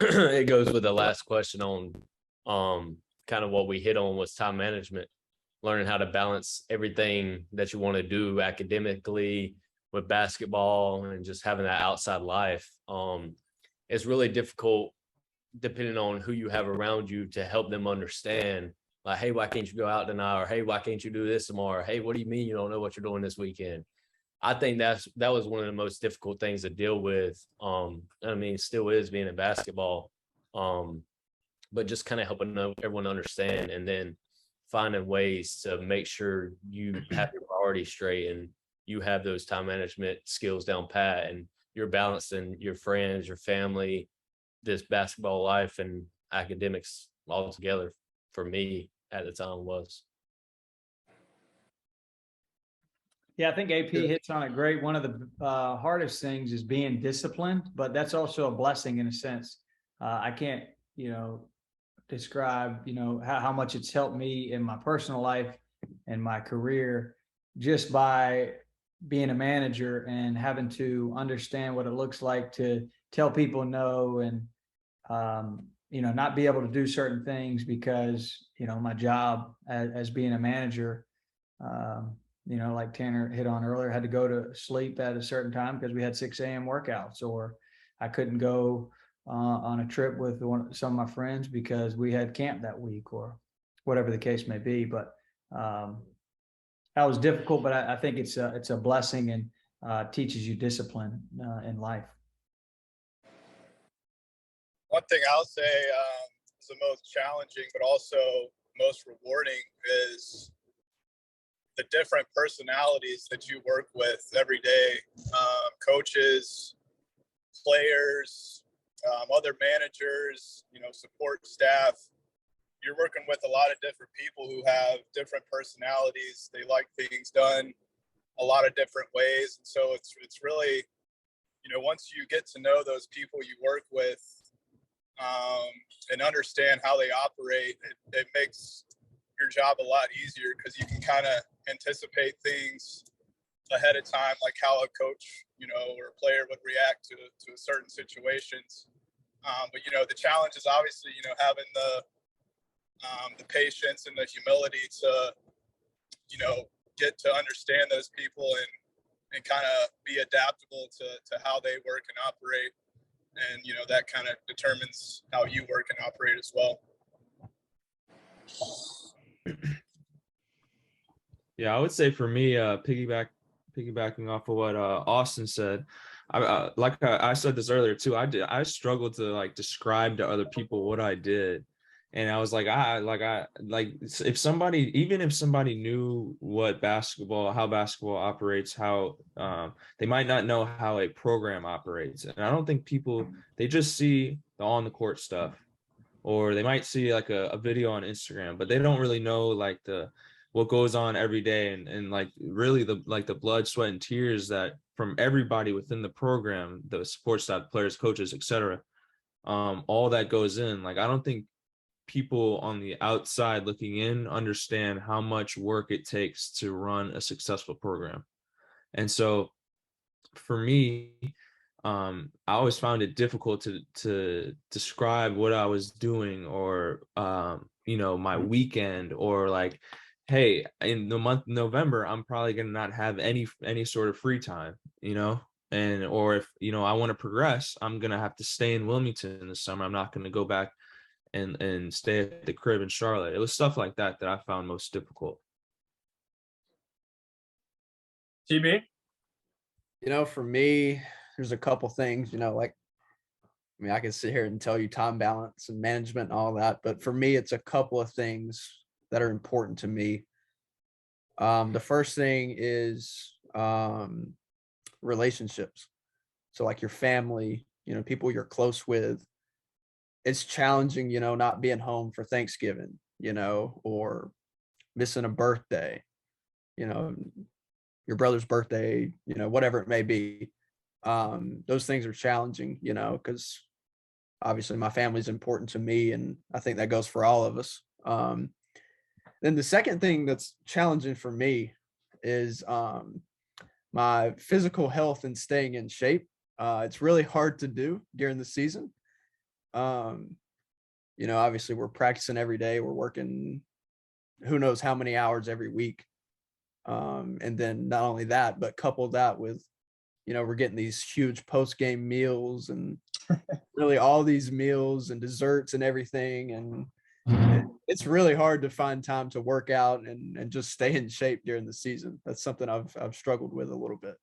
it goes with the last question on kind of what we hit on was time management, learning how to balance everything that you want to do academically with basketball and just having that outside life. It's really difficult depending on who you have around you to help them understand, like, hey, why can't you go out tonight? Or hey, why can't you do this tomorrow? Hey, what do you mean you don't know what you're doing this weekend? I think that was one of the most difficult things to deal with. I mean, still is being in basketball, but just kind of helping everyone understand, and then finding ways to make sure you have your priorities straight and you have those time management skills down pat, and you're balancing your friends, your family, this basketball life, and academics all together. For me, at the time was. Yeah, I think AP hits on it great. One of the hardest things is being disciplined, but that's also a blessing in a sense. I can't, describe, how much it's helped me in my personal life and my career just by being a manager and having to understand what it looks like to tell people no, and not be able to do certain things because, my job as being a manager, like Tanner hit on earlier, had to go to sleep at a certain time because we had 6 a.m. workouts, or I couldn't go on a trip with some of my friends because we had camp that week, or whatever the case may be. But that was difficult, but I think it's a blessing, and teaches you discipline in life. One thing I'll say is the most challenging, but also most rewarding, is the different personalities that you work with every day. Coaches, players, other managers, support staff. You're working with a lot of different people who have different personalities. They like things done a lot of different ways. And so it's really, once you get to know those people you work with, and understand how they operate, it makes your job a lot easier, because you can kind of anticipate things ahead of time, like how a coach, or a player would react to certain situations. But the challenge is obviously, having the patience and the humility to, get to understand those people and kind of be adaptable to how they work and operate. And, that kind of determines how you work and operate as well. Yeah, I would say for me, piggybacking off of what Austin said, I said this earlier too. I struggled to describe to other people what I did, and I was if somebody knew how basketball operates, how they might not know how a program operates. And I don't think they just see the on the court stuff, or they might see a video on Instagram, but they don't really know what goes on every day, and really the blood, sweat, and tears that from everybody within the program, the support staff, players, coaches, etc. All that goes in. I don't think people on the outside looking in understand how much work it takes to run a successful program. And so for me, I always found it difficult to describe what I was doing, or my weekend, or hey, in the month of November, I'm probably going to not have any sort of free time, or if, I want to progress, I'm going to have to stay in Wilmington this summer. I'm not going to go back and stay at the crib in Charlotte. It was stuff like that I found most difficult. TB? For me, there's a couple things, I can sit here and tell you time balance and management and all that, but for me, it's a couple of things that are important to me. The first thing is relationships. So your family, people you're close with. It's challenging, not being home for Thanksgiving, or missing a birthday, your brother's birthday, whatever it may be. Those things are challenging, because obviously my family's important to me, and I think that goes for all of us. Then the second thing that's challenging for me is my physical health and staying in shape. It's really hard to do during the season. You know, obviously we're practicing every day. We're working who knows how many hours every week. And then not only that, but couple that with, you know, we're getting these huge post-game meals and really all these meals and desserts and everything. And it's really hard to find time to work out and just stay in shape during the season. That's something I've struggled with a little bit.